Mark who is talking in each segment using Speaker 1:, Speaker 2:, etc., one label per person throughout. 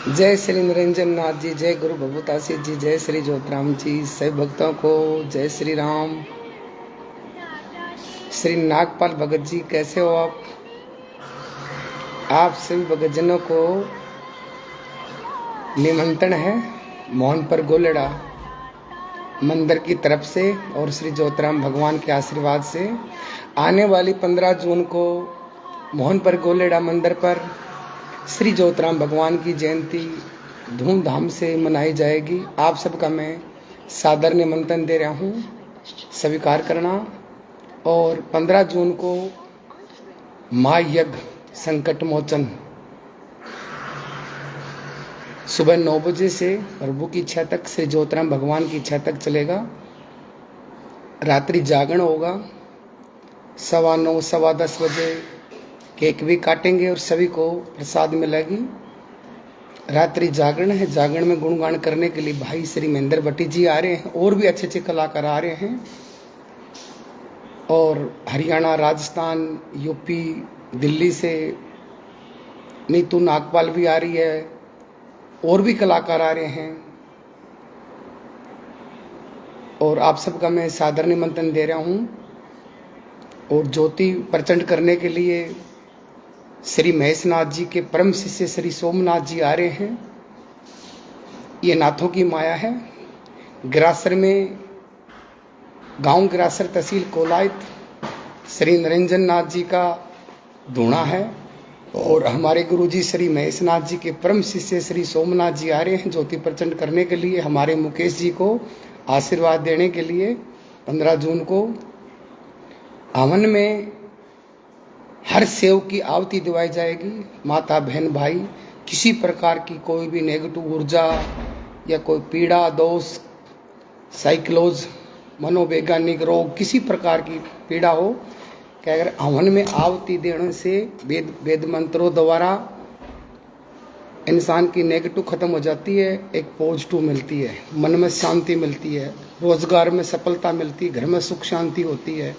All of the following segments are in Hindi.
Speaker 1: जय श्री निरंजन नाथ जी, जय गुरु भभूतासित जी, जय श्री ज्योतराम जी। सभी भक्तों को जय श्री राम। श्री नागपाल भगत जी, कैसे हो आप? आप सभी भगतजनों को निमंत्रण है मोहनपुर गोलेड़ा मंदिर की तरफ से और श्री ज्योतराम भगवान के आशीर्वाद से आने वाली 15 जून को मोहनपुर गोलेड़ा मंदिर पर श्री ज्योतराम भगवान की जयंती धूमधाम से मनाई जाएगी। आप सबका मैं सादर निमंत्रण दे रहा हूँ, स्वीकार करना। और 15 जून को महायज्ञ संकट मोचन सुबह 9 बजे से प्रभु की इच्छा तक, श्री ज्योतराम भगवान की इच्छा तक चलेगा। रात्रि जागरण होगा 9:15 10 बजे। केक भी काटेंगे और सभी को प्रसाद मिलेगी। रात्रि जागरण है। जागरण में गुणगान करने के लिए भाई श्री महेंद्र भट्टी जी आ रहे हैं और भी अच्छे अच्छे कलाकार आ रहे हैं। और हरियाणा, राजस्थान, यूपी, दिल्ली से नीतू नागपाल भी आ रही है और भी कलाकार आ रहे हैं। और आप सबका मैं सादर निमंत्रण दे रहा हूँ। और ज्योति प्रचंड करने के लिए श्री महेशनाथ जी के परम शिष्य श्री सोमनाथ जी आ रहे हैं। ये नाथों की माया है। गिरासर में, गांव गिरासर, तहसील कोलायत, श्री निरंजन नाथ जी का धूणा है। और हमारे गुरुजी श्री महेशनाथ जी के परम शिष्य श्री सोमनाथ जी आ रहे हैं ज्योति प्रचंड करने के लिए, हमारे मुकेश जी को आशीर्वाद देने के लिए। 15 जून को हवन में हर सेव की आहुति दिवाई जाएगी। माता, बहन, भाई, किसी प्रकार की कोई भी नेगेटिव ऊर्जा या कोई पीड़ा, दोष, साइक्लोज, मनोवैज्ञानिक रोग, किसी प्रकार की पीड़ा हो कि अगर हवन में आहुति देने से वेद मंत्रों द्वारा इंसान की नेगेटिव खत्म हो जाती है, एक पॉजिटिव मिलती है, मन में शांति मिलती है, रोजगार में सफलता मिलती है, घर में सुख शांति होती है,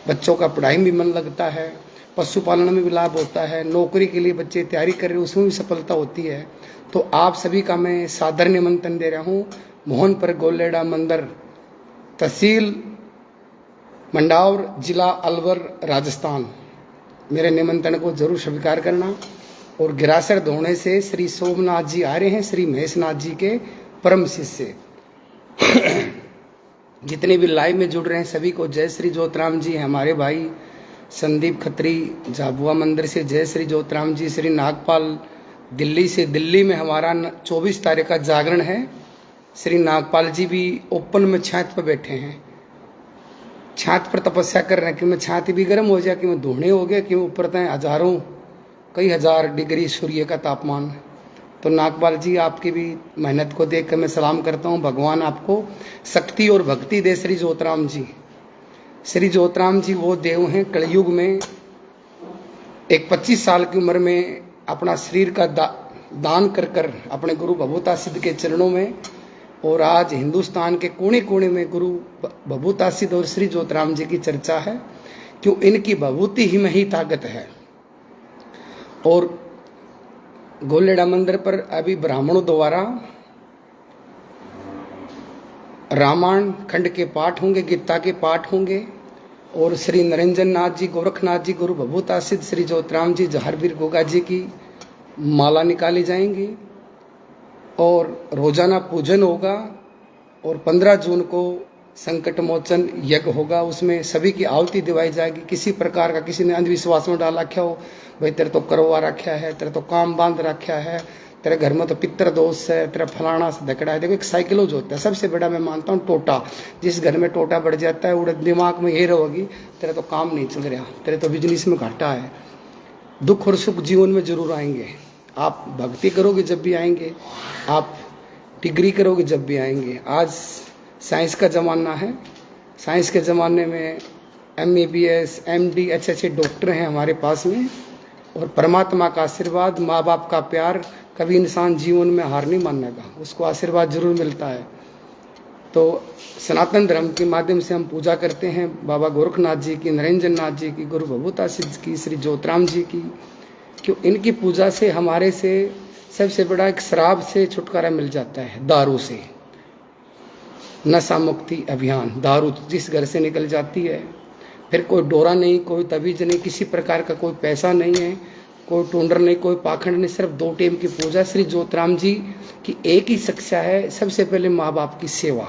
Speaker 1: बच्चों का पढ़ाई में मन लगता है, पशुपालन में भी लाभ होता है, नौकरी के लिए बच्चे तैयारी कर रहे हैं उसमें भी सफलता होती है। तो आप सभी का मैं सादर निमंत्रण दे रहा हूँ। मोहनपुर गोलेड़ा मंदिर, तहसील मंडावर, जिला अलवर, राजस्थान। मेरे निमंत्रण को जरूर स्वीकार करना। और गिरासर धोने से श्री सोमनाथ जी आ रहे हैं, श्री महेशनाथ जी के परम शिष्य। जितने भी लाइव में जुड़ रहे हैं सभी को जय श्री ज्योतराम जी। हमारे भाई संदीप खत्री झाबुआ मंदिर से जय श्री ज्योतराम जी। श्री नागपाल दिल्ली से, दिल्ली में हमारा 24 तारीख का जागरण है। श्री नागपाल जी भी ओपन में छात पर बैठे हैं, छात पर तपस्या कर रहे हैं कि मैं छाती भी गर्म हो जाए, कि मैं धुएं हो गया, कि ऊपर तय हजारों कई हजार डिग्री सूर्य का तापमान। तो नागपाल जी आपकी भी मेहनत को देख कर मैं सलाम करता हूँ। भगवान आपको शक्ति और भक्ति दे। श्री ज्योतराम जी, श्री ज्योतराम जी वो देव हैं कलयुग में, एक 25 साल की उम्र में अपना शरीर का दान कर कर अपने गुरु भभूतासिद्ध के चरणों में। और आज हिंदुस्तान के कोने कोने में गुरु भभूतासिद्ध और श्री ज्योतराम जी की चर्चा है, क्यों इनकी भभूति ही में ही ताकत है। और गोलेड़ा मंदिर पर अभी ब्राह्मणों द्वारा रामायण खंड के पाठ होंगे, गीता के पाठ होंगे। और श्री निरंजन नाथ जी, गोरखनाथ जी, गुरु भभूतासिद्ध श्री ज्योतराम जी, जहारवीर गोगा जी की माला निकाली जाएंगी और रोजाना पूजन होगा। और 15 जून को संकट मोचन यज्ञ होगा, उसमें सभी की आहुति दिवाई जाएगी। किसी प्रकार का किसी ने अंधविश्वास में डाल रखा हो, भाई तेरे तो करवा रखा है, तेरे तो काम बांध रखा है, तेरे घर में तो पितर दोष है, तेरा फलाना से धकड़ा है। देखो एक साइकिलोज होता है, सबसे बड़ा मैं मानता हूँ टोटा। जिस घर में टोटा बढ़ जाता है उड़े दिमाग में ये रहोगी तेरा तो काम नहीं चल रहा, तेरे तो बिजनेस में घाटा है। दुख और सुख जीवन में जरूर आएंगे। आप भक्ति करोगे जब भी आएंगे, आप डिग्री करोगे जब भी आएंगे। आज साइंस का ज़माना है, साइंस के ज़माने में MABS MD अच्छे डॉक्टर हैं हमारे पास में, और परमात्मा का आशीर्वाद, माँ बाप का प्यार, कभी इंसान जीवन में हार नहीं मानेगा, उसको आशीर्वाद जरूर मिलता है। तो सनातन धर्म के माध्यम से हम पूजा करते हैं बाबा गोरखनाथ जी की, निरंजन नाथ जी की, गुरु भभूता सिद्ध की, श्री ज्योतराम जी की। क्यों? इनकी पूजा से हमारे से सबसे बड़ा एक शराब से छुटकारा मिल जाता है, दारू से। नशा मुक्ति अभियान, दारू जिस घर से निकल जाती है, फिर कोई डोरा नहीं, कोई तवीज नहीं, किसी प्रकार का कोई पैसा नहीं है, कोई टोंडर नहीं, कोई पाखंड नहीं, सिर्फ 2 टाइम की पूजा। श्री ज्योतराम जी की एक ही शिक्षा है, सबसे पहले माँ बाप की सेवा।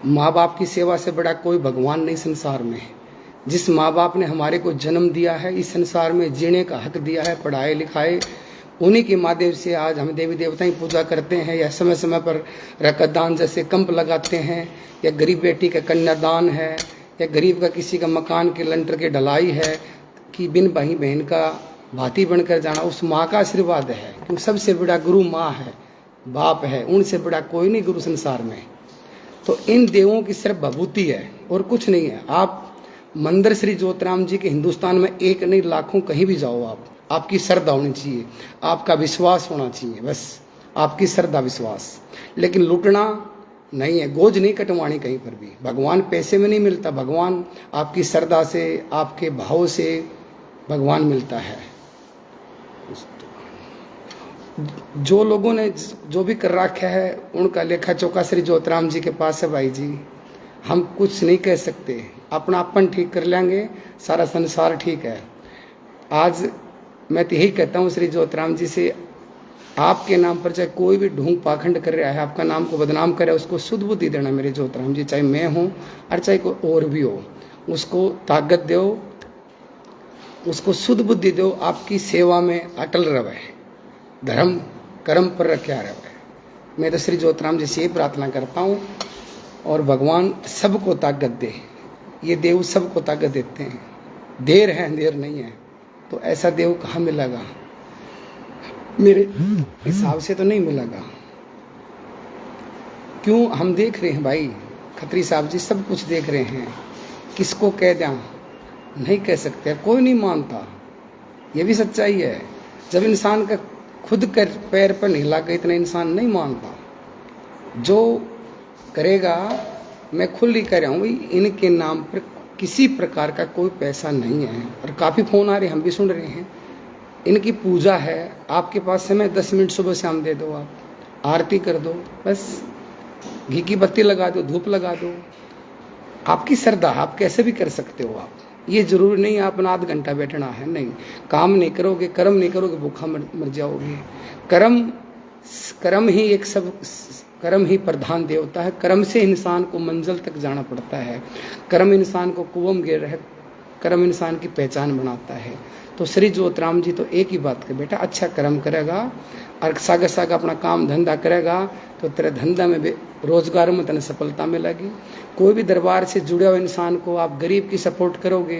Speaker 1: माँ बाप की सेवा से बड़ा कोई भगवान नहीं संसार में। जिस माँ बाप ने हमारे को जन्म दिया है, इस संसार में जीने का हक दिया है, पढ़ाए लिखाए, उन्हीं के माध्यम से आज हम देवी देवता की पूजा करते हैं, या समय समय पर रक्तदान जैसे कैंप लगाते हैं, या गरीब बेटी का कन्यादान है, या गरीब का किसी का मकान के लंटर के ढलाई है, कि बिन भाई बहन का भाती बनकर जाना, उस माँ का आशीर्वाद है। क्योंकि सबसे बड़ा गुरु माँ है, बाप है, उनसे बड़ा कोई नहीं गुरु संसार में। तो इन देवों की सिर्फ भभूति है और कुछ नहीं है। आप मंदिर श्री ज्योतराम जी के हिंदुस्तान में एक नहीं लाखों कहीं भी जाओ, आपकी श्रद्धा होनी चाहिए, आपका विश्वास होना चाहिए, बस आपकी श्रद्धा विश्वास। लेकिन लूटना नहीं है, गोज नहीं कटवानी कहीं पर भी। भगवान पैसे में नहीं मिलता, भगवान आपकी श्रद्धा से, आपके भाव से भगवान मिलता है। जो लोगों ने जो भी कर रखा है उनका लेखा चौका श्री ज्योतराम जी के पास है भाई जी। हम कुछ नहीं कह सकते, अपना अपन ठीक कर लेंगे, सारा संसार ठीक है। आज मैं तो यही कहता हूँ श्री ज्योतराम जी से, आपके नाम पर चाहे कोई भी ढोंग पाखंड कर रहा है, आपका नाम को बदनाम करे, उसको शुद्ध बुद्धि देना मेरे ज्योतराम जी, चाहे मैं हूँ और चाहे कोई और भी हो, उसको ताकत दो, उसको शुद्ध बुद्धि दो, आपकी सेवा में अटल रहे, धर्म कर्म पर रखा रहे। मैं तो श्री ज्योतराम जी से ये प्रार्थना करता हूँ, और भगवान सबको ताकत दे। ये देव सबको ताकत देते हैं, देर है अंधेर नहीं है। तो ऐसा देव कहाँ मिलेगा? मेरे हिसाब से तो नहीं मिलेगा। क्यों? हम देख रहे हैं भाई, खत्री साहब जी सब कुछ देख रहे हैं। किसको कह दें? नहीं कह सकते, कोई नहीं मानता, ये भी सच्चाई है। जब इंसान का खुद कर पैर पर नहीं लगा, इतना इंसान नहीं मानता। जो करेगा, मैं खुद ही कह रहा हूँ, इनके नाम पर किसी प्रकार का कोई पैसा नहीं है। और काफ़ी फ़ोन आ रहे, हम भी सुन रहे हैं। इनकी पूजा है, आपके पास समय 10 मिनट सुबह शाम दे दो, आप आरती कर दो, बस घी की बत्ती लगा दो, धूप लगा दो, आपकी श्रद्धा, आप कैसे भी कर सकते हो। आप ये जरूरी नहीं आप अपना आध घंटा बैठना है, नहीं। काम नहीं करोगे, कर्म नहीं करोगे, भूखा मर जाओगे। कर्म ही एक सब, कर्म ही प्रधान देवता है। कर्म से इंसान को मंजिल तक जाना पड़ता है। कर्म इंसान को कुवम गिर है, कर्म इंसान की पहचान बनाता है। तो श्री ज्योतराम जी तो एक ही बात कर, बेटा अच्छा कर्म करेगा और सागर सागर अपना काम धंधा करेगा, तो तेरे धंधा में रोजगार में तेने सफलता मिलेगी। कोई भी दरबार से जुड़े हुए इंसान को आप गरीब की सपोर्ट करोगे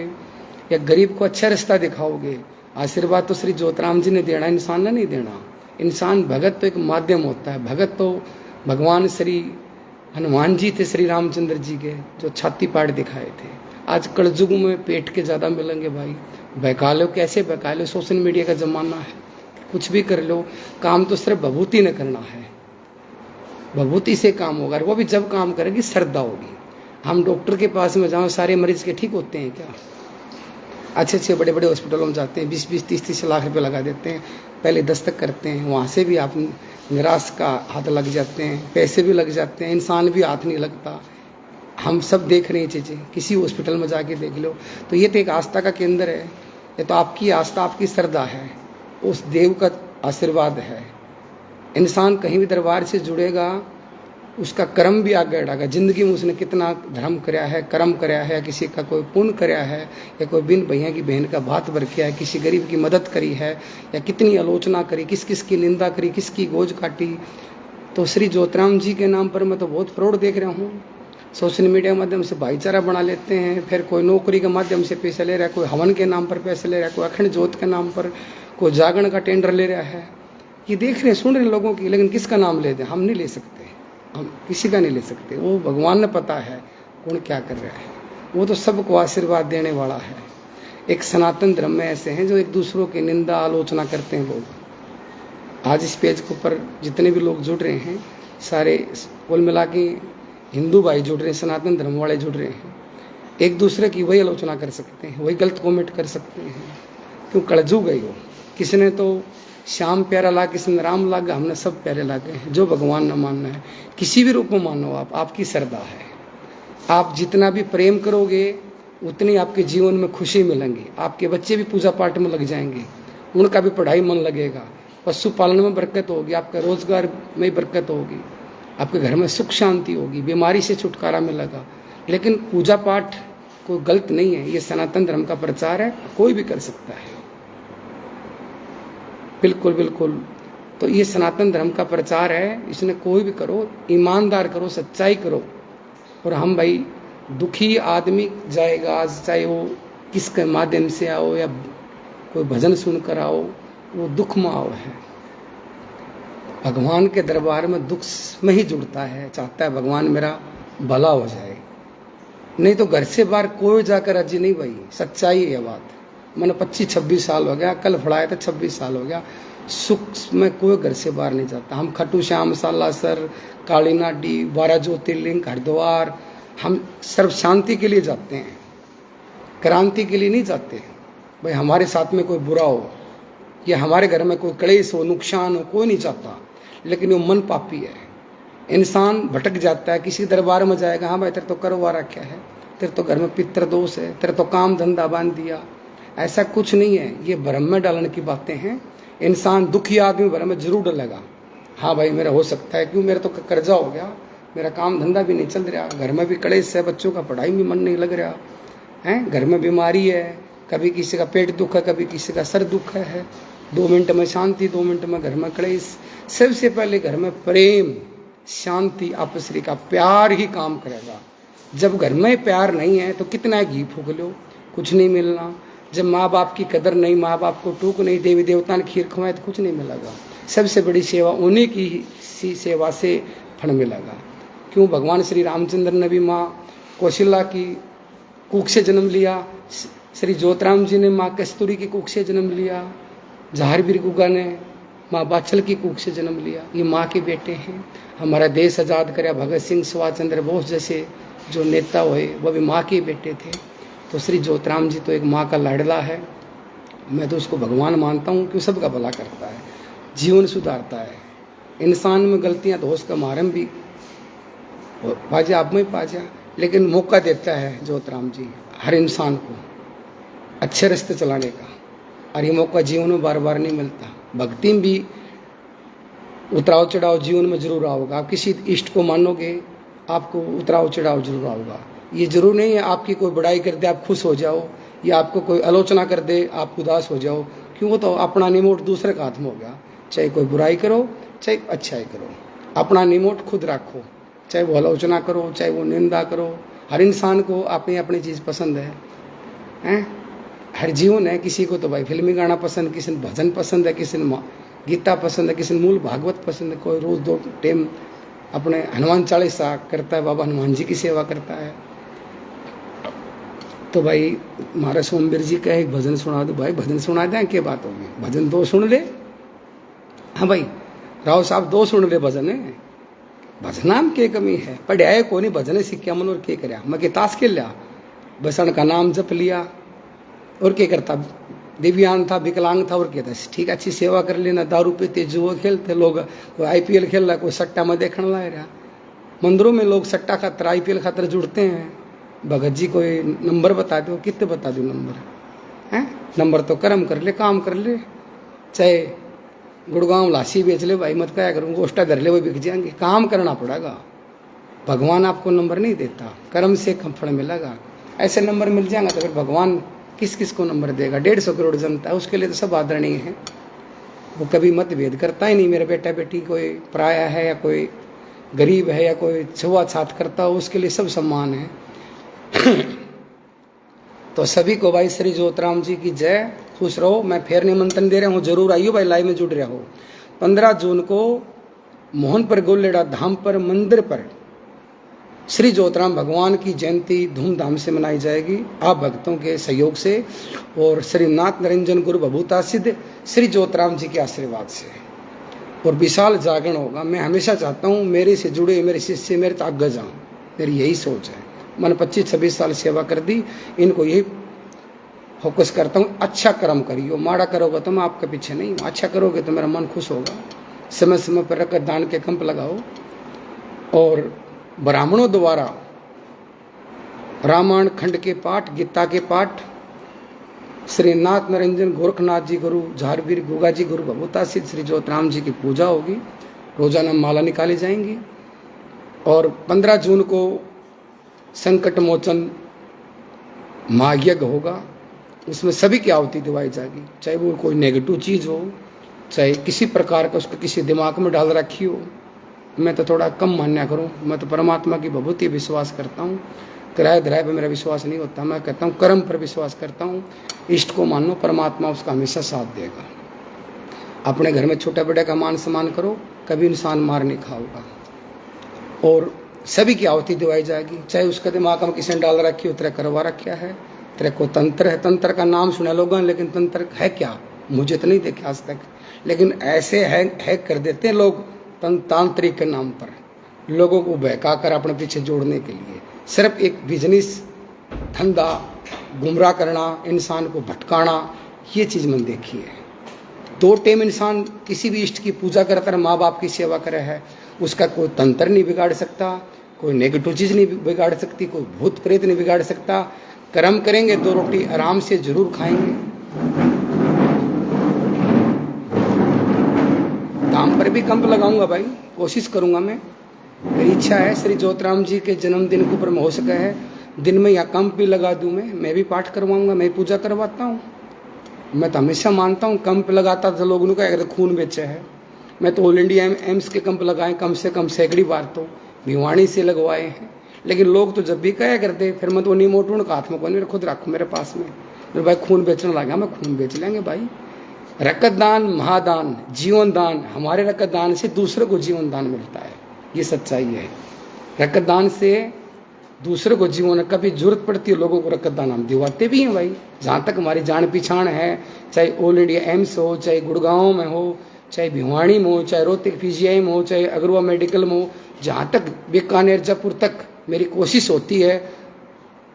Speaker 1: या गरीब को अच्छा रास्ता दिखाओगे, आशीर्वाद तो श्री ज्योतराम जी ने देना, इंसान ने नहीं देना। इंसान भगत तो एक माध्यम होता है। भगत तो भगवान श्री हनुमान जी थे, श्री रामचंद्र जी के, जो छाती पाड़ दिखाए थे। आज कलयुग में पेट के ज़्यादा मिलेंगे भाई। बहका लो, कैसे बहका लो, सोशल मीडिया का ज़माना है, कुछ भी कर लो। काम तो सिर्फ भभूति ने करना है, भभूति से काम होगा। वो भी जब काम करेगी श्रद्धा होगी। हम डॉक्टर के पास में जाओ, सारे मरीज के ठीक होते हैं क्या? अच्छे अच्छे बड़े बड़े हॉस्पिटलों में जाते हैं, 20-20, 30-30 लाख रुपए लगा देते हैं, पहले दस्तक करते हैं, वहाँ से भी आप निराश का हाथ लग जाते हैं, पैसे भी लग जाते हैं, इंसान भी हाथ नहीं लगता। हम सब देख रहे हैं चीज़ें, किसी हॉस्पिटल में जाके देख लो। तो ये तो एक आस्था का केंद्र है, ये तो आपकी आस्था, आपकी श्रद्धा है, उस देव का आशीर्वाद है। इंसान कहीं भी दरबार से जुड़ेगा, उसका कर्म भी आगे बढ़ेगा। जिंदगी में उसने कितना धर्म कराया है, कर्म कराया है, किसी का कोई पुण्य कराया है, या कोई बिन भैया की बहन का भात भर किया है, किसी गरीब की मदद करी है, या कितनी आलोचना करी, किस किस की निंदा करी, किसकी गोज काटी। तो श्री ज्योतराम जी के नाम पर मैं तो बहुत फ्रॉड देख रहा हूँ। सोशल मीडिया के माध्यम से भाईचारा बना लेते हैं, फिर कोई नौकरी के माध्यम से पैसे ले रहा है, कोई हवन के नाम पर पैसे ले रहा है, कोई अखंड ज्योत के नाम पर, कोई जागरण का टेंडर ले रहा है। ये देख रहे सुन रहे लोगों की, लेकिन किसका नाम ले दें? हम नहीं ले सकते, हम किसी का नहीं ले सकते। वो भगवान ने पता है कौन क्या कर रहा है, वो तो सबको आशीर्वाद देने वाला है। एक सनातन धर्म में ऐसे हैं जो एक दूसरों की निंदा आलोचना करते हैं लोग। आज इस पेज के ऊपर जितने भी लोग जुड़ रहे हैं, सारे कुल मिला के हिंदू भाई जुड़ रहे हैं, सनातन धर्म वाले जुड़ रहे हैं। एक दूसरे की वही आलोचना कर सकते हैं, वही गलत कमेंट कर सकते हैं। क्यों? कलजुग गई हो। किसी ने तो श्याम प्यारा लागा, किसी ने राम लागा, हमने सब प्यारे लागे हैं। जो भगवान न मानना है, किसी भी रूप में मानो आप, आपकी श्रद्धा है। आप जितना भी प्रेम करोगे उतनी आपके जीवन में खुशी मिलेंगी। आपके बच्चे भी पूजा पाठ में लग जाएंगे, उनका भी पढ़ाई मन लगेगा, पशुपालन में बरकत होगी, आपका रोजगार में बरकत होगी, आपके घर में सुख शांति होगी, बीमारी से छुटकारा मिलेगा। लेकिन पूजा पाठ कोई गलत नहीं है, ये सनातन धर्म का प्रचार है, कोई भी कर सकता है। बिल्कुल बिल्कुल। तो ये सनातन धर्म का प्रचार है, इसने कोई भी करो, ईमानदार करो, सच्चाई करो। और हम भाई दुखी आदमी जाएगा, चाहे वो किसके माध्यम से आओ या कोई भजन सुनकर आओ, वो दुख में आओ है। भगवान के दरबार में दुख में ही जुड़ता है, चाहता है भगवान मेरा भला हो जाए। नहीं तो घर से बाहर कोई जाकर राजी नहीं भाई, सच्चाई है बात। मैंने 25-26 साल हो गया, कल फड़ाया था 26 साल हो गया, सुख में कोई घर से बाहर नहीं जाता। हम खट्टू श्याम, सालासर, काली नाडी, 12 ज्योतिर्लिंग, हरिद्वार, हम सर्व शांति के लिए जाते हैं, क्रांति के लिए नहीं जाते। भाई हमारे साथ में कोई बुरा हो या हमारे घर में कोई क्लेश हो, नुकसान हो, कोई नहीं चाहता। लेकिन वो मन पापी है, इंसान भटक जाता है। किसी दरबार में जाएगा, हाँ भाई तेरे तो कारोबार क्या है, तेरे तो घर में पितृ दोष है, तेरे तो काम धंधा बांध दिया। ऐसा कुछ नहीं है, ये भ्रम में डालने की बातें हैं। इंसान दुखी आदमी भ्रम में जरूर डलेगा, हाँ भाई मेरा हो सकता है, क्यों मेरा तो कर्जा हो गया, मेरा काम धंधा भी नहीं चल रहा, घर में भी क्लेश है, बच्चों का पढ़ाई में मन नहीं लग रहा है, घर में बीमारी है, कभी किसी का पेट दुख है, कभी किसी का सर दुख है। 2 मिनट में शांति, 2 मिनट में घर में क्लेश। सबसे पहले घर में प्रेम, शांति, आपसी का प्यार ही काम करेगा। जब घर में प्यार नहीं है तो कितना घी फूक लो, कुछ नहीं मिलना। जब माँ बाप की कदर नहीं, माँ बाप को टूक नहीं, देवी देवता ने खीर खवाए तो कुछ नहीं मिलेगा। सबसे बड़ी सेवा उन्हीं की सी सेवा से फल मिलेगा। क्यों? भगवान श्री रामचंद्र ने भी माँ कौशल्या की कुख से जन्म लिया, श्री ज्योतराम जी ने माँ कस्तूरी की कुख से जन्म लिया, जहारवीर गुगा ने माँ बाछल की कुख से जन्म लिया। ये माँ के बेटे हैं। हमारा देश आज़ाद कराया भगत सिंह, सुभाष चंद्र बोस जैसे जो नेता हुए, वो भी माँ के बेटे थे। तो श्री ज्योतराम जी तो एक माँ का लाडला है। मैं तो उसको भगवान मानता हूँ कि सबका भला करता है, जीवन सुधारता है। इंसान में गलतियाँ तो उसका मारम भी पाजा, आप में पाजा, लेकिन मौका देता है ज्योतराम जी हर इंसान को अच्छे रास्ते चलाने का। और ये मौका जीवन में बार बार नहीं मिलता। भक्ति में भी उतराव चढ़ाव जीवन में जरूर आओगा। आप किसी इष्ट को मानोगे, आपको उतराव चढ़ाव जरूर आओगा। ये जरूर नहीं है आपकी कोई बड़ाई कर दे आप खुश हो जाओ, या आपको कोई आलोचना कर दे आप उदास हो जाओ। क्यों? वो तो अपना निमोट दूसरे का हाथ में हो गया। चाहे कोई बुराई करो, चाहे अच्छाई करो, अपना निमोट खुद रखो। चाहे वो आलोचना करो, चाहे वो निंदा करो। हर इंसान को अपनी अपनी चीज़ पसंद है। हर जीवन है। किसी को तो भाई फिल्मी गाना पसंद, किसी ने भजन पसंद है, किसी ने गीता पसंद है, किसी ने मूल भागवत पसंद है, कोई रोज़ 2 टाइम अपने हनुमान चालीसा करता है, बाबा हनुमान जी की सेवा करता है। तो भाई हमारा सोमवीर जी का एक भजन सुना दो। भाई भजन सुना दें, क्या बात होगी, भजन 2 सुन ले। हाँ भाई राव साहब 2 सुन ले भजन है। भजना में क्या कमी है, पढ़िया है को नहीं भजन सीखा मन और क्या कराया। मैं के ताश खेल लिया, बसन का नाम जप लिया और क्या करता, दिव्यांग था, विकलांग था और क्या था, ठीक अच्छी सेवा कर लेना। दारू पीते, जुआ खेलते लोग, कोई IPL खेल रहा, कोई सट्टा में देखने ला रहा। मंदिरों में लोग सट्टा खातर, IPL खातर जुड़ते हैं। भगत जी कोई नंबर बता दो, कितने बता दो नंबर हैं? नंबर तो कर्म कर ले, काम कर ले, चाहे गुड़गांव लाशी बेच ले भाई, मत क्या करूँ, गोष्ठा धर ले, वो बिक जाएंगे। काम करना पड़ेगा। भगवान आपको नंबर नहीं देता, कर्म से फल मिलेगा। ऐसे नंबर मिल जाएगा तो फिर भगवान किस किस को नंबर देगा। 150 करोड़ जनता है, उसके लिए तो सब आदरणीय है। वो कभी मतभेद करता ही नहीं, मेरा बेटा बेटी कोई पराया है या कोई गरीब है या कोई छुआछात करता हो, उसके लिए सब सम्मान है। तो सभी को भाई श्री ज्योतराम जी की जय। खुश रहो। मैं फिर निमंत्रण दे रहा हूँ, जरूर आइयो भाई, लाइव में जुड़ रहा हो। 15 जून को मोहन पर गोलेड़ा धाम पर मंदिर पर श्री ज्योतिराम भगवान की जयंती धूमधाम से मनाई जाएगी, आप भक्तों के सहयोग से और श्री नाथ निरंजन गुरु बभूता सिद्ध श्री ज्योतिराम जी के आशीर्वाद से, और विशाल जागरण होगा। मैं हमेशा चाहता हूँ मेरे से जुड़े मेरे शिष्य मेरे तक आगे जाऊँ, मेरी यही सोच है। मैंने 25-26 साल सेवा कर दी, इनको यही फोकस करता हूँ, अच्छा कर्म करियो, माड़ा करोगे तो मैं आपके पीछे नहीं हूँ, अच्छा करोगे तो मेरा मन खुश होगा। समय समय पर रखकर दान के कैंप लगाओ, और ब्राह्मणों द्वारा रामायण खंड के पाठ, गीता के पाठ, श्री नाथ निरंजन गोरखनाथ जी गुरु, झारवीर गुगा जी गुरु बभूता सिद्ध श्री ज्योतिराम जी की पूजा होगी, रोजाना माला निकाली जाएंगी। और 15 जून को संकट मोचन महायज्ञ होगा, उसमें सभी की आहुति दिवाई जाएगी, चाहे वो कोई नेगेटिव चीज़ हो, चाहे किसी प्रकार का उसको किसी दिमाग में डाल रखी हो। मैं तो थोड़ा कम मान्या करूं, मैं तो परमात्मा की बहुत ही विश्वास करता हूं, किराए धराए पर मेरा विश्वास नहीं होता। मैं कहता हूँ कर्म पर विश्वास करता हूँ, इष्ट को मानो, परमात्मा उसका हमेशा साथ देगा। अपने घर में छोटे बड़े का मान सम्मान करो, कभी इंसान मार नहीं खाओगा, और सभी की आहुति दिवाई जाएगी, चाहे उसका दिमाग में किसी ने डाल रखी हो, तेरा करवा रखा है, तेरे को तंत्र है, तंत्र का नाम सुना लोगों ने, लेकिन तंत्र है क्या मुझे तो नहीं देखे आज तक, लेकिन ऐसे हैक कर देते हैं लोग तांत्रिक के नाम पर, लोगों को बहका कर अपने पीछे जोड़ने के लिए, सिर्फ एक बिजनेस धंधा, गुमराह करना, इंसान को भटकाना, ये चीज़ मैंने देखी है। 2 टाइम इंसान किसी भी इष्ट की पूजा करता है, माँ बाप की सेवा करे है, उसका कोई तंत्र नहीं बिगाड़ सकता, कोई नेगेटिव चीज़ नहीं बिगाड़ सकती, कोई भूत प्रेत नहीं बिगाड़ सकता। कर्म करेंगे 2 रोटी आराम से जरूर खाएंगे। धाम पर भी कैंप लगाऊंगा भाई, कोशिश करूंगा मैं, मेरी इच्छा है श्री ज्योतिराम जी के जन्मदिन के ऊपर में हो सका है दिन में यहाँ कैंप भी लगा दूं, मैं भी पाठ करवाऊंगा, मैं पूजा करवाता हूँ। मैं तो हमेशा मानता हूँ कैंप लगाता था लोगों ने कहा खून बेचे है, मैं तो ऑल इंडिया एम्स के कैंप लगाए कम से कम सैकड़ी बार, तो भिवानी से लगवाए हैं, लेकिन लोग तो जब भी कहा करते फिर मैं तो नहीं मोटू का हाथ में को नहीं, खुद रखो मेरे पास में, मेरे भाई खून बेचने लगा, मैं खून बेच लेंगे भाई। रक्तदान महादान, जीवन दान, हमारे रक्तदान से दूसरे को जीवन दान मिलता है, ये सच्चाई है। रक्तदान से दूसरे को जीवन, कभी जरूरत पड़ती है लोगों को रक्तदान हम दिवाते भी हैं भाई। जहाँ तक हमारी जान पहचान है, चाहे ऑल इंडिया एम्स हो, चाहे गुड़गांव में हो, चाहे भिवानी में हो, चाहे रोहतक पीजीआई में हो, चाहे अग्रवा मेडिकल में हो, जहाँ तक बीकानेर जयपुर तक मेरी कोशिश होती है,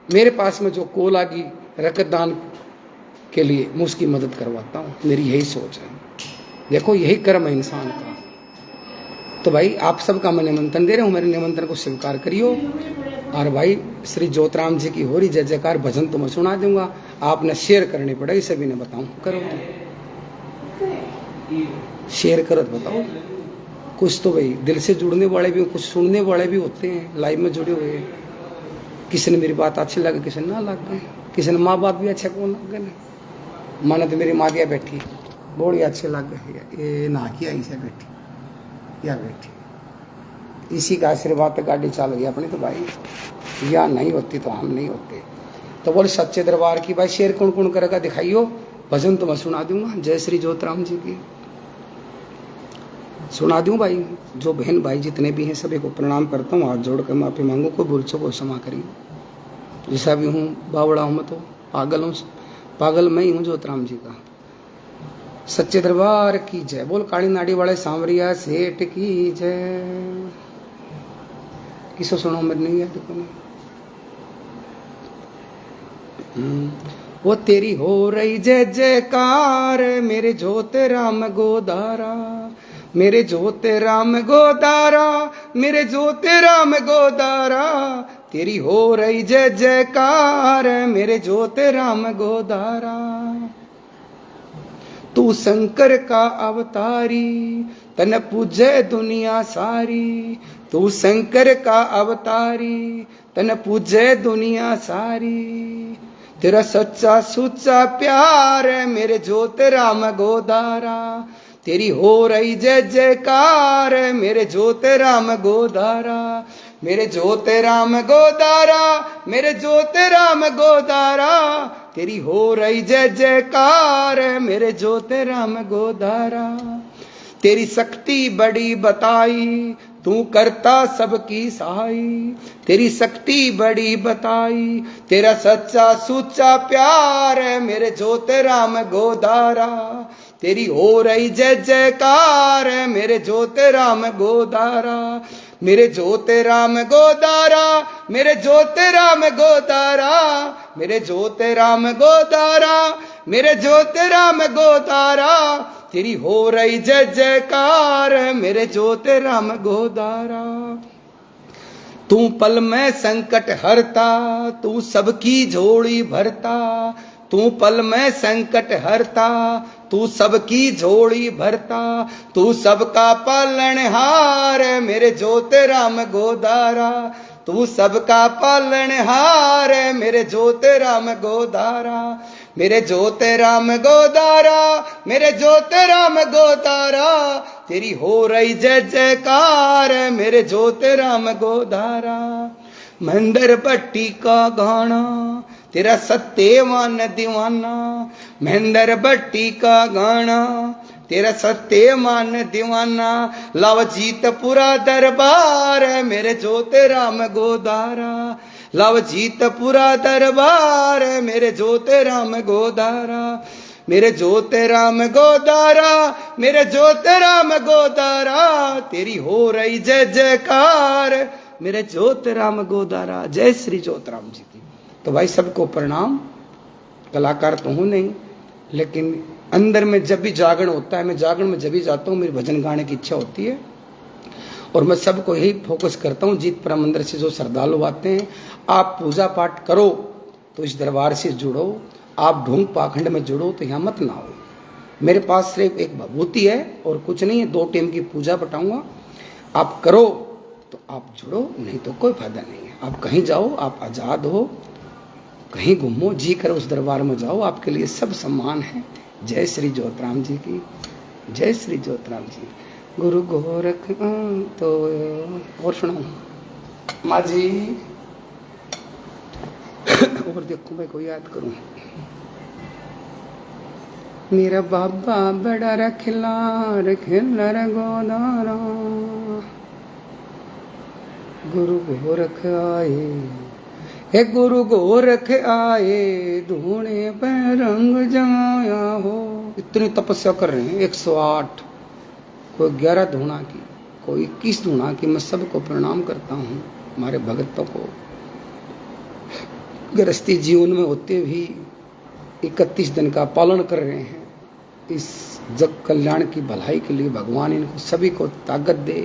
Speaker 1: मेरे पास में जो कॉल आ गई रक्तदान के लिए मैं उसकी मदद करवाता हूँ, मेरी यही सोच है। देखो यही कर्म है इंसान का। तो भाई आप सबका मैं निमंत्रण दे रहा हूँ, मेरे निमंत्रण को स्वीकार करियो। और भाई श्री ज्योतिराम जी की हो रही जय जयकार, भजन तो मैं सुना दूंगा, आपने शेयर करनी पड़ेगी, सभी ने बताऊँ, करो शेयर करो तो बताओ। कुछ तो भाई दिल से जुड़ने वाले भी, कुछ सुनने वाले भी होते हैं लाइव में जुड़े हुए, किसी ने मेरी बात अच्छी लगे, किसी ने ना लग गए, किसी ने माँ बाप भी अच्छे को लग गए, माने तो मेरी माँ क्या बैठी बड़ी अच्छे लग गए, ये ना किया ऐसे बैठी या बैठी, इसी का आशीर्वाद तो गाड़ी चल गई अपनी। तो भाई या नहीं होती तो हम नहीं होते। तो बोले सच्चे दरबार की भाई शेर कौन कौन करेगा दिखाइयो, भजन तो मैं सुना दूंगा, जय श्री ज्योतिराम जी की सुना दूं भाई। जो बहन भाई जितने भी हैं सभी को प्रणाम करता हूँ, हाथ जोड़ कर माफी मांगू, को भूल को क्षमा करिए, जैसा भी हूँ बावड़ा हूँ, मैं तो पागल हूँ, पागल मैं ही हूँ ज्योतिराम जी का। सच्चे दरबार की जय, बोल काली नाड़ी वाले सांवरिया सेठ की जय। किसो सुनो मेरे नहीं है तो वो तेरी हो रही जय जयकार, मेरे ज्योति राम गोदारा, मेरे ज्योति राम गोदारा, मेरे ज्योति राम गोदारा, तेरी हो रही जय जयकार, मेरे ज्योति राम गोदारा। तू शंकर का अवतारी, तन पूजे दुनिया सारी, तू शंकर का अवतारी, तन पूजे दुनिया सारी, तेरा सच्चा सुच्चा प्यार, मेरे ज्योति राम गोदारा, तेरी हो रही जय जयकार, मेरे ज्योति राम गोदारा, मेरे ज्योति राम गोदारा, मेरे ज्योति राम गोदारा, तेरी हो रही जय जयकार, मेरे ज्योति राम गोदारा। तेरी शक्ति बड़ी बताई, तू करता सबकी सहाई। तेरी शक्ति बड़ी बताई, तेरा सच्चा सुच्चा प्यार है मेरे जोते राम गोदारा। तेरी हो रही जय जयकार है मेरे जोते राम गोदारा। मेरे जोते राम गोदारा, मेरे जोते राम गोदारा, मेरे जोते राम गोदारा, मेरे जोते राम गोदारा। तेरी हो रही जय जयकार मेरे जोते राम गोदारा। तू पल में संकट हरता, तू सबकी झोली भरता। तू पल में संकट हरता, तू सबकी झोली भरता। तू सबका पालनहार मेरे जोते राम गोदारा। तू सबका पालनहार मेरे जोते राम गोदारा। मेरे जोते राम गोदारा, मेरे जोते राम गोदारा। तेरी हो रही जय जयकार मेरे जोते राम गोदारा। महेंद्र भट्टी का गाना तेरा सत्यवान दीवाना। महेंद्र भट्टी का गाना तेरा सत्यवान दीवाना। लाव जीत पूरा दरबार मेरे जोते राम गोदारा। लाव जीत पूरा दरबार मेरे जोते राम गोदारा। मेरे जोते राम गोदारा, मेरे जोते राम गोदारा। तेरी हो रही जय जयकार मेरे जोते राम गोदारा। जय श्री जोत राम जी की। तो भाई सबको प्रणाम। कलाकार तो हूँ नहीं, लेकिन अंदर में जब भी जागरण होता है, मैं जागरण में जब भी जाता हूँ मेरी भजन गाने की इच्छा होती है। और मैं सबको यही फोकस करता हूँ, जीत प्रेम मंदिर से जो श्रद्धालु आते हैं, आप पूजा पाठ करो तो इस दरबार से जुड़ो। आप ढोंग पाखंड में जुड़ो तो यहाँ मत ना हो। मेरे पास सिर्फ एक भभूति है और कुछ नहीं है। 2 टाइम की पूजा बताऊँगा, आप करो तो आप जुड़ो, नहीं तो कोई फायदा नहीं है। आप कहीं जाओ, आप आज़ाद हो, कहीं घूमो, जी करो उस दरबार में जाओ, आपके लिए सब सम्मान है। जय श्री जोतराम जी की। जय श्री जोतराम जी। गुरु गोरख तो और सुनाऊं माँ जी और देखो मैं कोई याद करूं। मेरा बाबा बड़ा रखिला गोदारा। गुरु गोरख आए, हे गुरु गोरख आए, धूणे पे रंग जमाया हो। इतनी तपस्या कर रहे हैं, 108, कोई 11 धूणा की, कोई 21 धूणा की। मैं सबको प्रणाम करता हूँ, हमारे भगतों को। गृहस्थी जीवन में होते भी 31 दिन का पालन कर रहे हैं। इस जग कल्याण की भलाई के लिए भगवान इनको सभी को ताकत दे।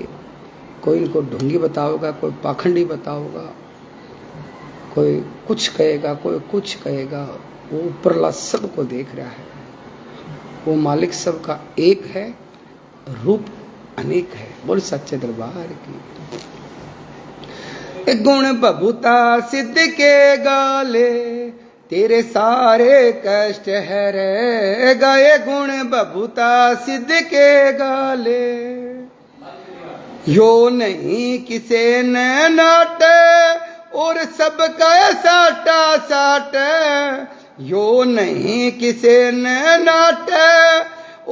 Speaker 1: कोई इनको ढोंगी बताओगा, कोई पाखंडी बताओगा, कोई कुछ कहेगा, कोई कुछ कहेगा। वो ऊपरला सबको देख रहा है। वो मालिक सबका एक है, रूप अनेक है। बोल सच्चे दरबार की। गुण बबूता सिद्ध के गाले, तेरे सारे कष्ट हरे गए। गुण बबूता सिद्ध के गाले, यो नहीं किसे न नाटे और सबका साटा साट। यो नहीं किसे न नाटे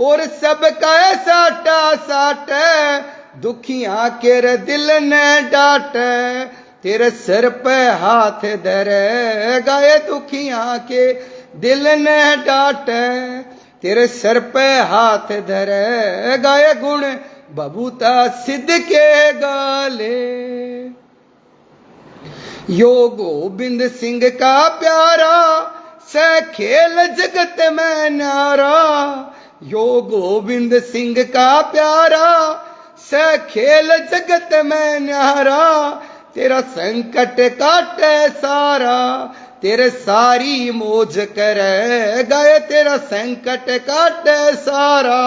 Speaker 1: और सबका साटा साट। दुखियां के दिल ने डाट, तेरे सिर पे हाथ धरे गए। दुखियां के दिल ने डाट, तेरे सिर पे हाथ धरे गए। गुण बबूता सिद्ध के गाले, यो गोविंद सिंह का प्यारा, से खेल जगत में न्यारा। यो गोविंद सिंह का प्यारा, से खेल जगत में न्यारा। तेरा संकट काटे सारा, तेरे सारी मौज करे गए। तेरा संकट काटे सारा,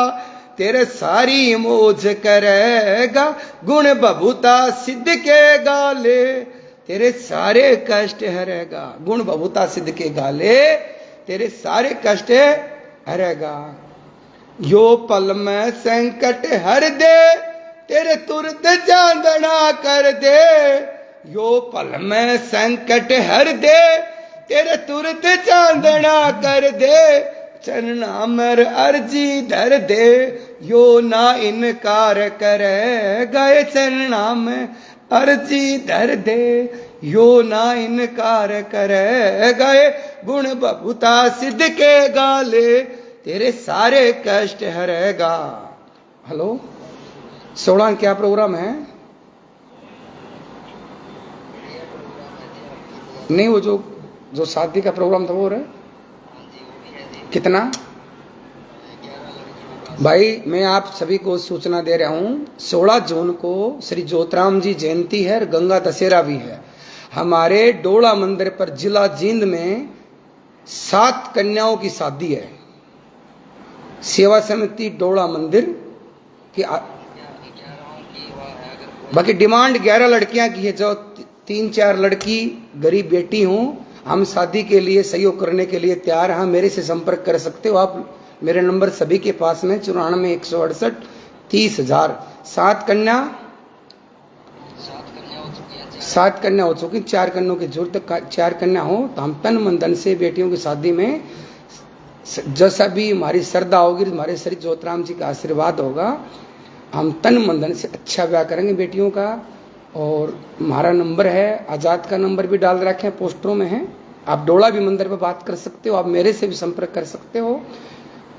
Speaker 1: तेरे सारी मौज करेगा। गुण बबूता सिद्ध के गाले, तेरे सारे कष्ट हरेगा। गुण बबूता सिद्ध के गाले, तेरे सारे कष्ट हरेगा। यो पल में संकट हर दे, तेरे तुरंत चांदना कर दे। यो पल में संकट हर दे, तेरे तुरंत चांदना कर दे। चरना मर अर्जी धर दे, यो ना इनकार करे, गए चरणा में अर्जी धर दे। यो ना इनकार करे, गए गुण बबूता सिद्ध के गाले, तेरे सारे कष्ट हरेगा। हेलो 16 क्या प्रोग्राम है? नहीं, वो जो शादी का प्रोग्राम था वो रहा। कितना? भाई मैं आप सभी को सूचना दे रहा हूं, 16 जून को श्री ज्योतराम जी जयंती है और गंगा दशहरा भी है। हमारे डोला मंदिर पर जिला जींद में 7 कन्याओं की शादी है। सेवा समिति डोला मंदिर की बाकी डिमांड 11 लड़कियां की है। जो 3-4 लड़की गरीब बेटी हूं, हम शादी के लिए सहयोग करने के लिए तैयार हैं। मेरे से संपर्क कर सकते हो आप। मेरे नंबर सभी के पास में 94 168 30,000। 7 कन्या हो चुकी। 4 कन्याओं की जरूरत। 4 कन्या हो तो हम तन मन धन से बेटियों की शादी में जैसा भी हमारी श्रद्धा होगी, हमारे श्री ज्योतराम जी का आशीर्वाद होगा, हम तन मन धन से अच्छा ब्याह करेंगे बेटियों का। और हमारा नंबर है, आज़ाद का नंबर भी डाल रखे हैं, पोस्टरों में है। आप डोला भी मंदिर पर बात कर सकते हो, आप मेरे से भी संपर्क कर सकते हो।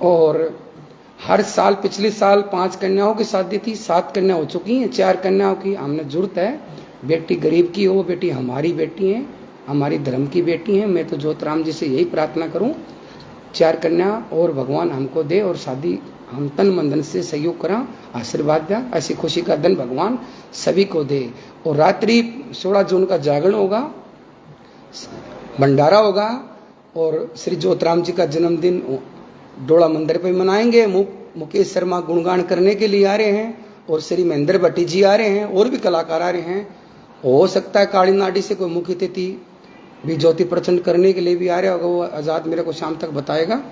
Speaker 1: और हर साल, पिछले साल 5 कन्याओं की शादी थी, 7 कन्या हो चुकी हैं। 4 कन्याओं की हमने जरूरत है। बेटी गरीब की हो, बेटी हमारी बेटी है, हमारी धर्म की बेटी है। मैं तो ज्योतराम जी से यही प्रार्थना करूं, 4 कन्या और भगवान हमको दे और शादी हम तन मन धन से सहयोग करा, आशीर्वाद दे। ऐसी खुशी का दिन भगवान सभी को दे। और रात्रि 16 जून का जागरण होगा, भंडारा होगा और श्री ज्योतराम जी का जन्मदिन डोला मंदिर पे मनाएंगे। मुकेश शर्मा गुणगान करने के लिए आ रहे हैं और श्री महेंद्र भट्टी जी आ रहे हैं और भी कलाकार आ रहे हैं। हो सकता है काली नाडी से कोई मुख्य अतिथि भी ज्योति प्रचंड करने के लिए भी आ रहा होगा, वो आज़ाद मेरे को शाम तक बताएगा।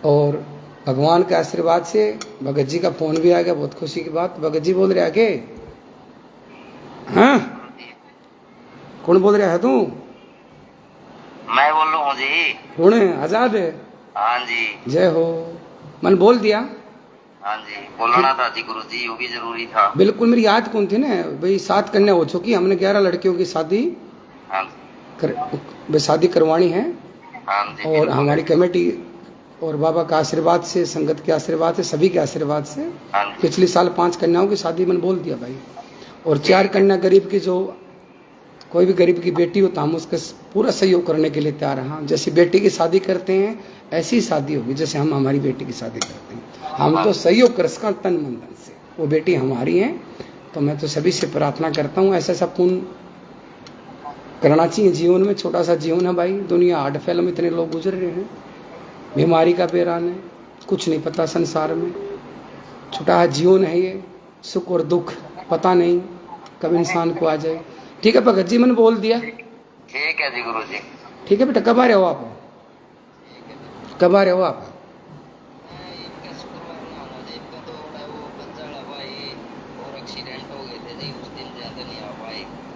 Speaker 1: और भगवान के आशीर्वाद से भगत जी का फोन भी आ गया, बहुत खुशी की बात। भगत जी बोल रहे आगे? हाँ, कौन बोल रहा है तू?
Speaker 2: मैं बोल रहा हूँ जी।
Speaker 1: कौन है? आज़ाद है?
Speaker 2: हाँ जी।
Speaker 1: जय हो। मन बोल दिया?
Speaker 2: हाँ जी, बोलना था जी गुरु जी, वो भी जरूरी था।
Speaker 1: बिल्कुल, मेरी याद कौन थी ना भाई। 7 कन्या हो चुकी, हमने 11 लड़कियों की शादी शादी करवानी है।
Speaker 2: हाँ जी।
Speaker 1: और हमारी कमेटी और बाबा का आशीर्वाद से, संगत के आशीर्वाद से, सभी के आशीर्वाद से पिछले साल 5 कन्याओं की शादी मैंने बोल दिया भाई। और 4 कन्या गरीब की, जो कोई भी गरीब की बेटी हो तो हम उसका पूरा सहयोग करने के लिए तैयार हैं। जैसी बेटी की शादी करते हैं ऐसी शादी होगी जैसे हम हमारी बेटी की शादी करते हैं। हम तो सहयोग कर सका तन मन धन से, वो बेटी हमारी है। तो मैं तो सभी से प्रार्थना करता हूँ ऐसा सब पुण्य करना चाहिए जीवन में। छोटा सा जीवन है भाई, दुनिया हार्ड फैल में इतने लोग गुजर रहे हैं, बीमारी का बेरान है, कुछ नहीं पता संसार में। छोटा जीवन है ये, सुख और दुख पता नहीं कब इंसान को आ जाए। ठीक है भगत जी, मैंने बोल दिया।
Speaker 2: ठीक है जी गुरु जी।
Speaker 1: ठीक है बेटा, कब आ रहे हो आप? कब आ रहे हो आप?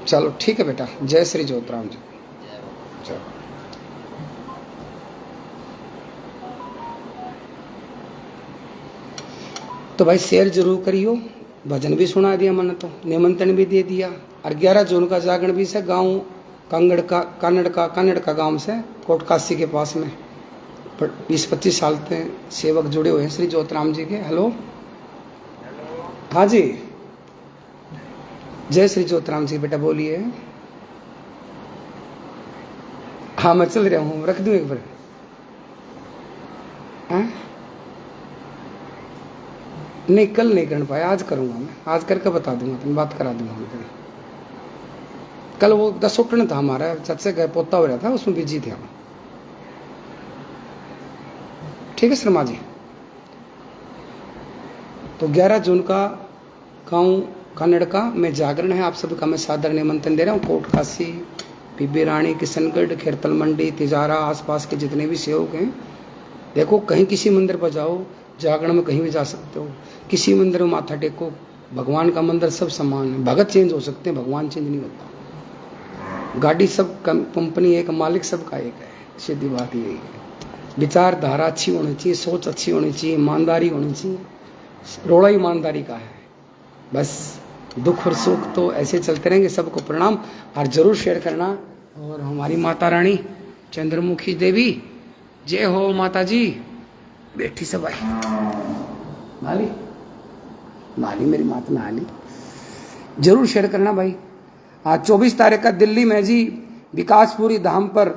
Speaker 1: चलो ठीक है बेटा, जय श्री ज्योतराम जी। चलो तो भाई शेयर जरूर करियो। भजन भी सुना दिया मैंने, तो निमंत्रण भी दे दिया। और 11 जून का जागरण भी से गाँव कानड़ का गांव से कोटकाशी के पास में 20-25 साल से सेवक जुड़े हुए हैं श्री ज्योतराम जी के। हेलो, हाँ जी, जय श्री ज्योतराम जी। बेटा बोलिए। हाँ मैं चल रहा हूँ, रख दूँ एक बार? हाँ नहीं, कल नहीं कर पाया, आज करूँगा मैं। आज करके बता दूंगा, तुम बात करा दूंगा मैं। कल वो 10 उठन था हमारा, चाचे का पोता हो रहा था, उसमें बिजी थे हम। ठीक है शर्मा जी। तो 11 जून का गाँव कन्नड़ का में जागरण है। आप सभी का मैं सादर निमंत्रण दे रहा हूँ। कोटकाशी, बीबी रानी, किशनगढ़, खेरतल मंडी, तिजारा, आसपास के जितने भी सेवक हैं, देखो कहीं किसी मंदिर पर जाओ, जागरण में कहीं भी जा सकते हो, किसी मंदिर में माथा टेको। भगवान का मंदिर सब समान है। भगत चेंज हो सकते हैं, भगवान चेंज नहीं होता। गाड़ी सब कंपनी एक, मालिक सबका एक है। सीधी बात यही है। विचारधारा अच्छी होनी चाहिए, सोच अच्छी होनी चाहिए, ईमानदारी होनी चाहिए। रोड़ा ईमानदारी का है। बस दुख और सुख तो ऐसे चलते रहेंगे। सबको प्रणाम और जरूर शेयर करना। और हमारी माता रानी चंद्रमुखी देवी जय हो माता जी। बैठी सब आई माली माली मेरी माता नाली जरूर शेयर करना भाई। आज 24 तारीख का दिल्ली में जी विकासपुरी धाम पर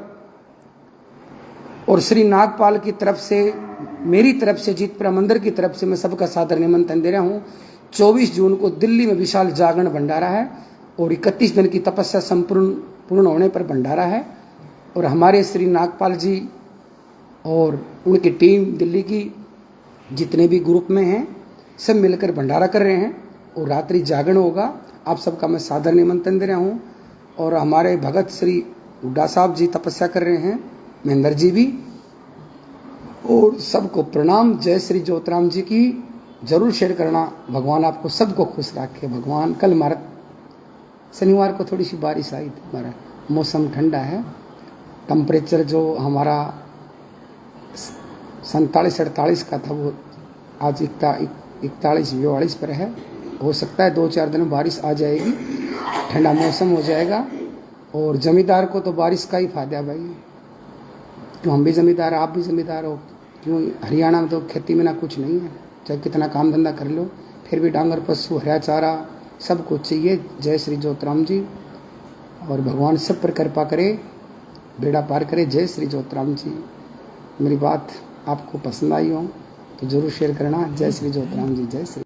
Speaker 1: और श्री नागपाल की तरफ से, मेरी तरफ से, जीतपुरा मंदिर की तरफ से मैं सबका सादर निमंत्रण दे रहा हूँ। 24 जून को दिल्ली में विशाल जागरण भंडारा है और 31 दिन की तपस्या पूर्ण होने पर भंडारा है। और हमारे श्री नागपाल जी और उनकी टीम दिल्ली की जितने भी ग्रुप में हैं सब मिलकर भंडारा कर रहे हैं और रात्रि जागरण होगा। आप सबका मैं सादर निमंत्रण दे रहा हूँ। और हमारे भगत श्री हुड्डा साहब जी तपस्या कर रहे हैं, महेंद्र जी भी। और सबको प्रणाम। जय श्री ज्योतिराम जी की जरूर शेयर करना। भगवान आपको सबको खुश रखे। भगवान कल हमारा शनिवार को थोड़ी सी बारिश आई थी, हमारा मौसम ठंडा है। टेम्परेचर जो हमारा 47-48 का था वो आज 41-42 पर है। हो सकता है 2-4 दिन में बारिश आ जाएगी, ठंडा मौसम हो जाएगा। और जमींदार को तो बारिश का ही फायदा है भाई, क्यों हम भी जमींदार, आप भी जमींदार हो। क्यों हरियाणा में तो खेती में ना कुछ नहीं है, चाहे कितना काम धंधा कर लो फिर भी डांगर पशु हरा चारा सब कुछ चाहिए। जय श्री ज्योतिराम जी। और भगवान सब पर कृपा करे, बेड़ा पार करे। जय श्री ज्योतिराम जी। मेरी बात आपको पसंद आई हो तो जरूर शेयर करना। जय श्री ज्योतिराम जी। जय श्री